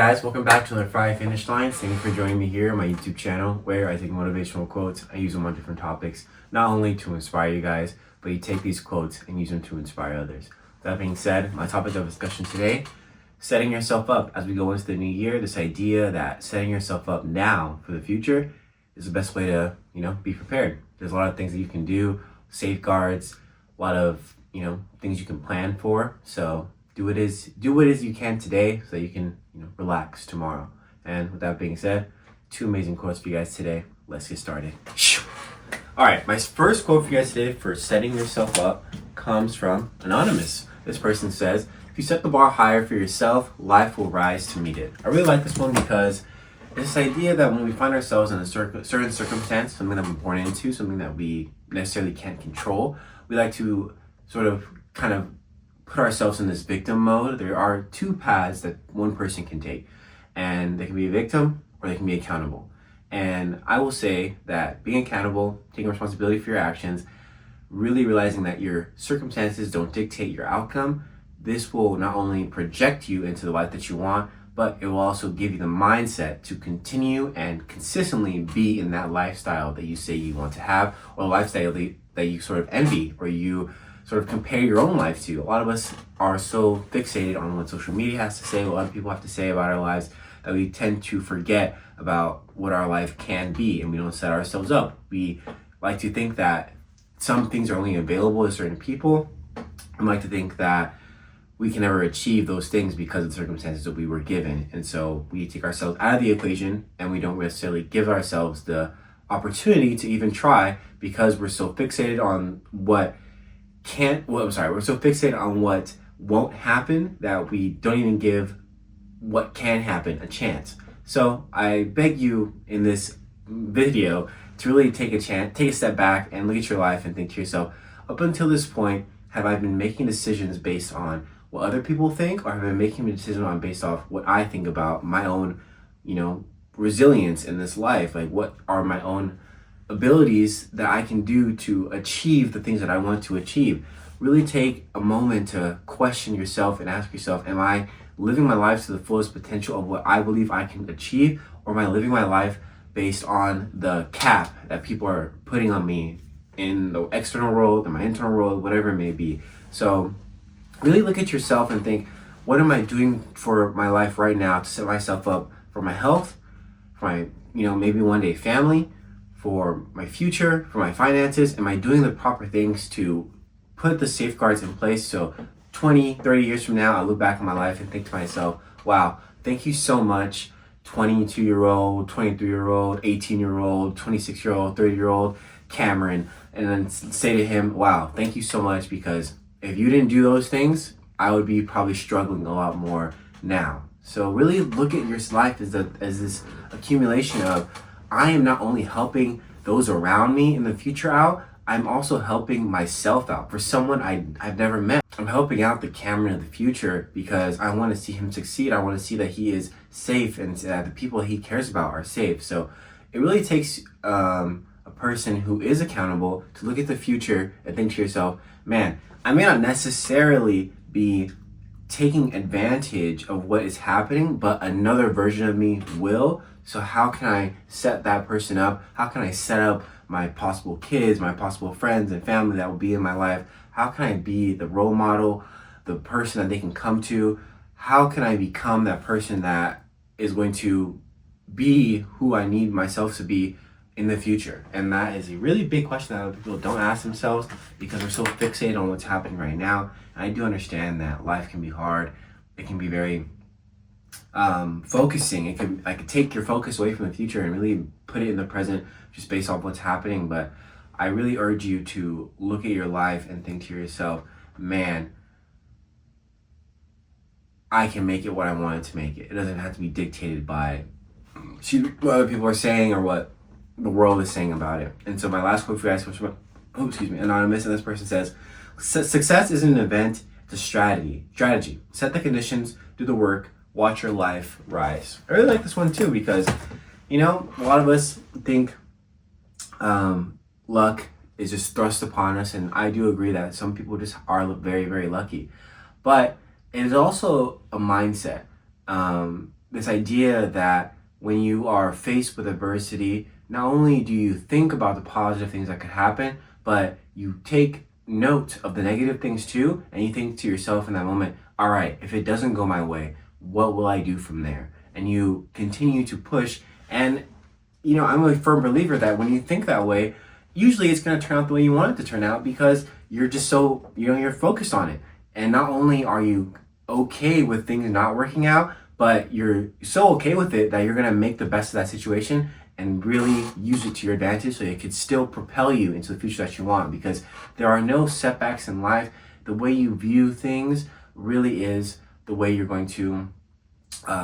guys, welcome back to another Friday Finish Line. Thank you for joining me here on my YouTube channel where I take motivational quotes. I use them on different topics, not only to inspire you guys, but you take these quotes and use them to inspire others. That being said, my topic of discussion today, setting yourself up as we go into the new year. This idea that setting yourself up now for the future is the best way to, be prepared. There's a lot of things that you can do, safeguards, a lot of, things you can plan for. So do what it is you can today so that you can, relax tomorrow. And with that being said, two amazing quotes for you guys today. Let's get started. All right, my first quote for you guys today for setting yourself up comes from Anonymous. This person says, if you set the bar higher for yourself, life will rise to meet it. I really like this one because it's this idea that when we find ourselves in a certain circumstance, something that we're born into, something that we necessarily can't control, we like to sort of kind of put ourselves in this victim mode. There are two paths that one person can take, and they can be a victim or they can be accountable. And I will say that being accountable, taking responsibility for your actions, really realizing that your circumstances don't dictate your outcome, this will not only project you into the life that you want, but it will also give you the mindset to continue and consistently be in that lifestyle that you say you want to have, or the lifestyle that you sort of envy or you sort of compare your own life to. A lot of us are so fixated on what social media has to say, what other people have to say about our lives, that we tend to forget about what our life can be, and we don't set ourselves up. We like to think that some things are only available to certain people. We like to think that we can never achieve those things because of the circumstances that we were given. And so we take ourselves out of the equation and we don't necessarily give ourselves the opportunity to even try because we're so fixated on we're so fixated on what won't happen that we don't even give what can happen a chance. So I beg you in this video to really take a step back and look at your life and think to yourself, up until this point, have I been making decisions based on what other people think, or have I been making a decision based off what I think about my own, resilience in this life? Like, what are my own abilities that I can do to achieve the things that I want to achieve? Really take a moment to question yourself and ask yourself, am I living my life to the fullest potential of what I believe I can achieve, or am I living my life based on the cap that people are putting on me in the external world, in my internal world, whatever it may be? So really look at yourself and think, what am I doing for my life right now to set myself up for my health, for my, maybe one day family, for my future, for my finances? Am I doing the proper things to put the safeguards in place so 20, 30 years from now, I look back on my life and think to myself, wow, thank you so much, 22-year-old, 23-year-old, 18-year-old, 26-year-old, 30-year-old Cameron, and then say to him, wow, thank you so much, because if you didn't do those things, I would be probably struggling a lot more now. So really look at your life as this accumulation of, I am not only helping those around me in the future out, I'm also helping myself out. For someone I've never met, I'm helping out the Cameron of the future because I want to see him succeed. I want to see that he is safe and that the people he cares about are safe. So it really takes a person who is accountable to look at the future and think to yourself, man, I may not necessarily be taking advantage of what is happening, but another version of me will. So how can I set that person up? How can I set up my possible kids, my possible friends and family that will be in my life? How can I be the role model, the person that they can come to? How can I become that person that is going to be who I need myself to be in the future? And that is a really big question that other people don't ask themselves because they're so fixated on what's happening right now. And I do understand that life can be hard. It can be very focusing. I could take your focus away from the future and really put it in the present just based off what's happening. But I really urge you to look at your life and think to yourself, man, I can make it what I wanted to make it. It doesn't have to be dictated by what other people are saying or what the world is saying about it. And so my last quote for you guys comes from Anonymous, and this person says, success isn't an event, it's a strategy. Set the conditions, do the work, watch your life rise. I really like this one too because, a lot of us think luck is just thrust upon us, and I do agree that some people just are very, very lucky. But it is also a mindset. this idea that when you are faced with adversity, not only do you think about the positive things that could happen, but you take note of the negative things too, and you think to yourself in that moment, all right, if it doesn't go my way, what will I do from there? And you continue to push. And I'm a firm believer that when you think that way, usually it's going to turn out the way you want it to turn out, because you're just so, you're focused on it. And not only are you okay with things not working out, but you're so okay with it that you're going to make the best of that situation and really use it to your advantage, so it could still propel you into the future that you want, because there are no setbacks in life. The way you view things really is the way you're going to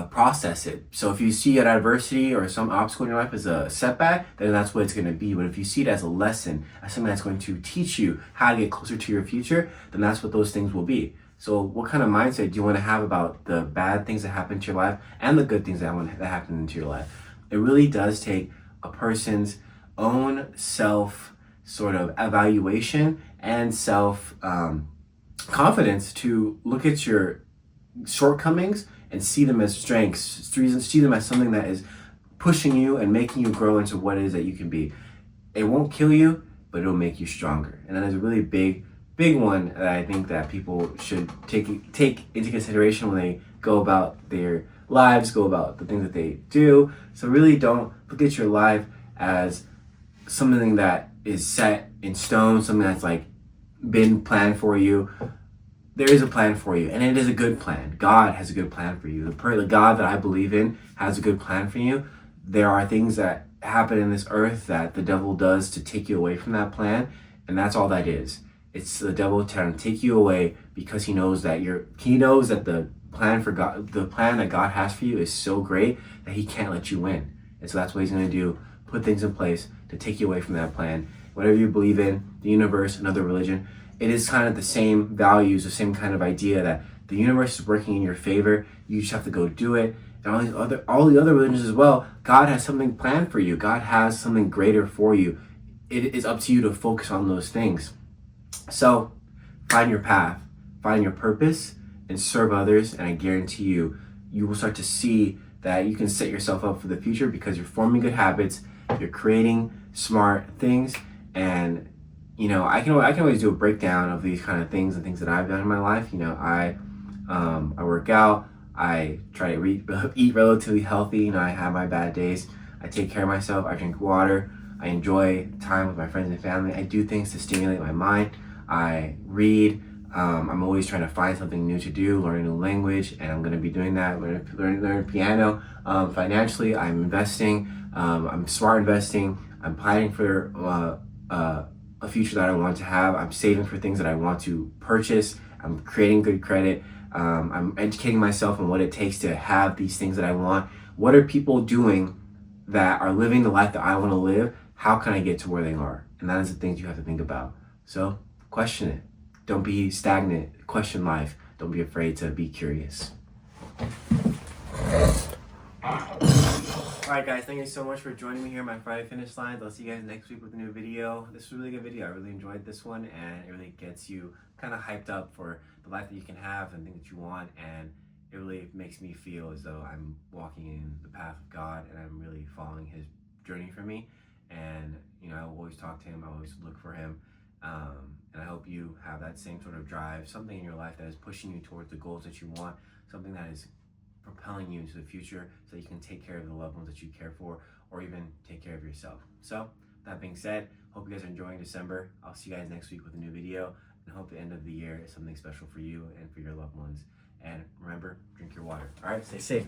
process it. So if you see an adversity or some obstacle in your life as a setback, then that's what it's going to be. But if you see it as a lesson, as something that's going to teach you how to get closer to your future, then that's what those things will be. So what kind of mindset do you want to have about the bad things that happen to your life and the good things that happen into your life? It really does take a person's own self sort of evaluation and self confidence to look at your shortcomings and see them as strengths, see them as something that is pushing you and making you grow into what it is that you can be. It won't kill you, but it'll make you stronger. And that is a really big one that I think that people should take into consideration when they go about their lives, go about the things that they do. So really don't look at your life as something that is set in stone, something that's like been planned for you. There is a plan for you, and it is a good plan. God has a good plan for you. The God that I believe in has a good plan for you. There are things that happen in this earth that the devil does to take you away from that plan, and that's all that is. It's the devil trying to take you away because he knows that the plan for God, the plan that God has for you is so great that he can't let you win. And so that's what he's going to do, put things in place to take you away from that plan. Whatever you believe in, the universe, another religion, it is kind of the same values, the same kind of idea that the universe is working in your favor. You just have to go do it. And all the other religions as well, God has something planned for you. God has something greater for you. It is up to you to focus on those things. So find your path, find your purpose, and serve others. And I guarantee you, you will start to see that you can set yourself up for the future because you're forming good habits, you're creating smart things, and I can always do a breakdown of these kind of things and things that I've done in my life. I work out, I try to eat relatively healthy. I have my bad days. I take care of myself. I drink water. I enjoy time with my friends and family. I do things to stimulate my mind. I read. I'm always trying to find something new to do, learn a new language, and I'm going to be doing that. Learn piano. Financially, I'm investing. I'm smart investing. I'm planning for a future that I want to have. I'm saving for things that I want to purchase. I'm creating good credit. I'm educating myself on what it takes to have these things that I want. What are people doing that are living the life that I want to live? How can I get to where they are? And that is the things you have to think about. So question it. Don't be stagnant. Question life. Don't be afraid to be curious. Alright guys, thank you so much for joining me here on my Friday Finish Lines. I'll see you guys next week with a new video. This was a really good video. I really enjoyed this one, and it really gets you kind of hyped up for the life that you can have and things that you want, and it really makes me feel as though I'm walking in the path of God and I'm really following his journey for me. And I always talk to him, I always look for him, and I hope you have that same sort of drive, something in your life that is pushing you towards the goals that you want, something that is propelling you into the future so you can take care of the loved ones that you care for, or even take care of yourself. So that being said, hope you guys are enjoying December. I'll see you guys next week with a new video, and hope the end of the year is something special for you and for your loved ones. And remember, drink your water. All right, stay safe.